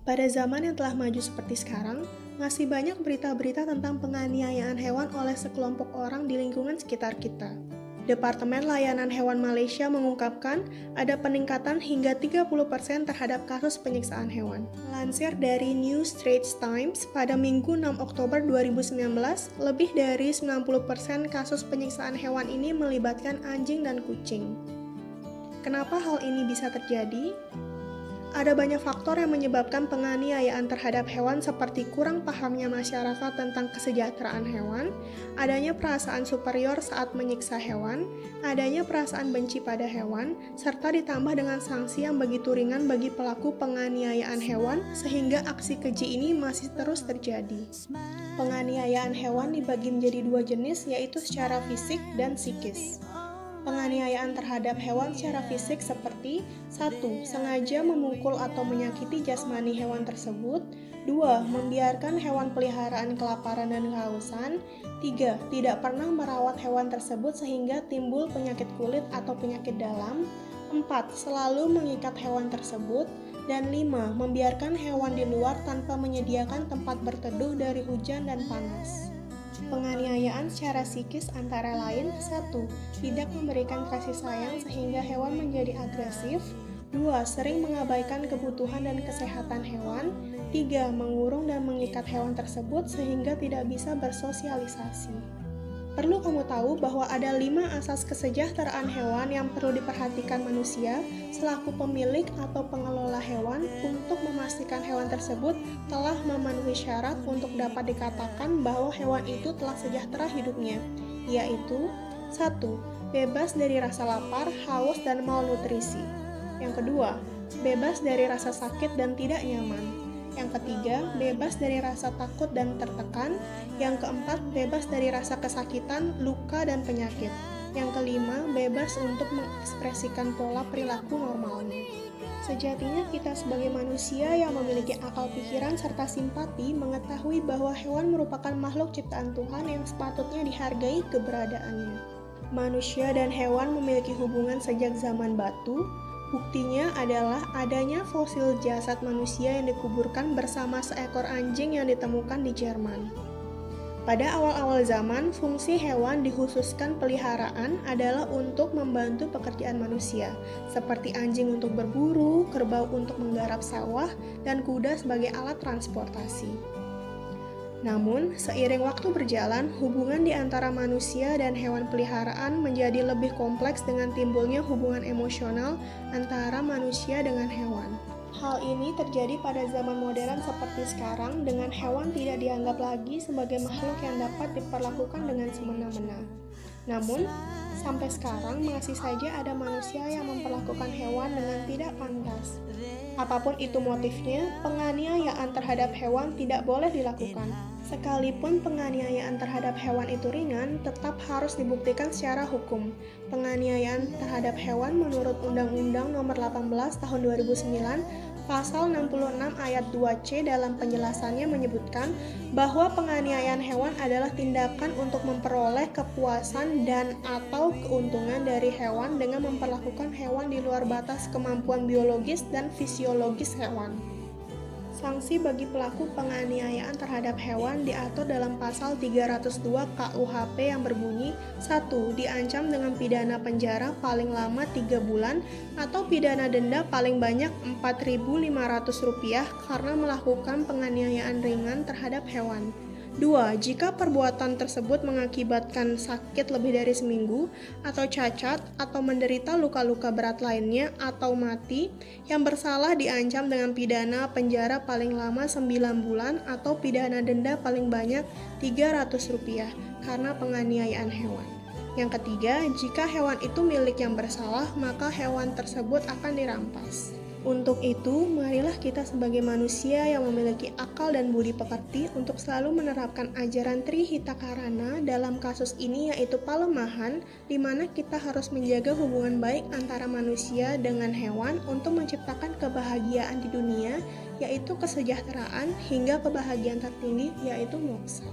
Pada zaman yang telah maju seperti sekarang, masih banyak berita-berita tentang penganiayaan hewan oleh sekelompok orang di lingkungan sekitar kita. Departemen Layanan Hewan Malaysia mengungkapkan ada peningkatan hingga 30% terhadap kasus penyiksaan hewan. Lansir dari New Straits Times, pada Minggu 6 Oktober 2019, lebih dari 90% kasus penyiksaan hewan ini melibatkan anjing dan kucing. Kenapa hal ini bisa terjadi? Ada banyak faktor yang menyebabkan penganiayaan terhadap hewan seperti kurang pahamnya masyarakat tentang kesejahteraan hewan, adanya perasaan superior saat menyiksa hewan, adanya perasaan benci pada hewan, serta ditambah dengan sanksi yang begitu ringan bagi pelaku penganiayaan hewan sehingga aksi keji ini masih terus terjadi. Penganiayaan hewan dibagi menjadi dua jenis, yaitu secara fisik dan psikis. Penganiayaan terhadap hewan secara fisik seperti 1. Sengaja memukul atau menyakiti jasmani hewan tersebut. 2. Membiarkan hewan peliharaan kelaparan dan kehausan. 3. Tidak pernah merawat hewan tersebut sehingga timbul penyakit kulit atau penyakit dalam. 4. Selalu mengikat hewan tersebut. Dan 5. Membiarkan hewan di luar tanpa menyediakan tempat berteduh dari hujan dan panas. Penganiayaan secara psikis antara lain 1. Tidak memberikan kasih sayang sehingga hewan menjadi agresif. 2. Sering mengabaikan kebutuhan dan kesehatan hewan. 3. Mengurung dan mengikat hewan tersebut sehingga tidak bisa bersosialisasi. Perlu kamu tahu bahwa ada 5 asas kesejahteraan hewan yang perlu diperhatikan manusia selaku pemilik atau pengelola hewan untuk memastikan hewan tersebut telah memenuhi syarat untuk dapat dikatakan bahwa hewan itu telah sejahtera hidupnya, yaitu 1. Bebas dari rasa lapar, haus, dan malnutrisi. Yang kedua, bebas dari rasa sakit dan tidak nyaman. Yang ketiga, bebas dari rasa takut dan tertekan. Yang keempat, bebas dari rasa kesakitan, luka, dan penyakit. Yang kelima, bebas untuk mengekspresikan pola perilaku normalnya. Sejatinya kita sebagai manusia yang memiliki akal pikiran serta simpati mengetahui bahwa hewan merupakan makhluk ciptaan Tuhan yang sepatutnya dihargai keberadaannya. Manusia dan hewan memiliki hubungan sejak zaman batu. Buktinya adalah adanya fosil jasad manusia yang dikuburkan bersama seekor anjing yang ditemukan di Jerman. Pada awal-awal zaman, fungsi hewan dikhususkan peliharaan adalah untuk membantu pekerjaan manusia, seperti anjing untuk berburu, kerbau untuk menggarap sawah, dan kuda sebagai alat transportasi. Namun, seiring waktu berjalan, hubungan di antara manusia dan hewan peliharaan menjadi lebih kompleks dengan timbulnya hubungan emosional antara manusia dengan hewan. Hal ini terjadi pada zaman modern seperti sekarang, dengan hewan tidak dianggap lagi sebagai makhluk yang dapat diperlakukan dengan semena-mena. Namun, sampai sekarang masih saja ada manusia yang memperlakukan hewan dengan tidak pantas. Apapun itu motifnya, penganiayaan terhadap hewan tidak boleh dilakukan. Sekalipun penganiayaan terhadap hewan itu ringan, tetap harus dibuktikan secara hukum. Penganiayaan terhadap hewan menurut Undang-Undang Nomor 18 Tahun 2009, Pasal 66 Ayat 2C dalam penjelasannya menyebutkan bahwa penganiayaan hewan adalah tindakan untuk memperoleh kepuasan dan atau keuntungan dari hewan dengan memperlakukan hewan di luar batas kemampuan biologis dan fisiologis hewan. Sanksi bagi pelaku penganiayaan terhadap hewan diatur dalam pasal 302 KUHP yang berbunyi 1. Diancam dengan pidana penjara paling lama 3 bulan atau pidana denda paling banyak Rp4.500 karena melakukan penganiayaan ringan terhadap hewan. 2. Jika perbuatan tersebut mengakibatkan sakit lebih dari seminggu, atau cacat, atau menderita luka-luka berat lainnya, atau mati, yang bersalah diancam dengan pidana penjara paling lama 9 bulan atau pidana denda paling banyak Rp300 karena penganiayaan hewan. Yang ketiga, jika hewan itu milik yang bersalah, maka hewan tersebut akan dirampas. Untuk itu, marilah kita sebagai manusia yang memiliki akal dan budi pekerti untuk selalu menerapkan ajaran Trihitakarana dalam kasus ini, yaitu palemahan, di mana kita harus menjaga hubungan baik antara manusia dengan hewan untuk menciptakan kebahagiaan di dunia, yaitu kesejahteraan, hingga kebahagiaan tertinggi, yaitu moksa.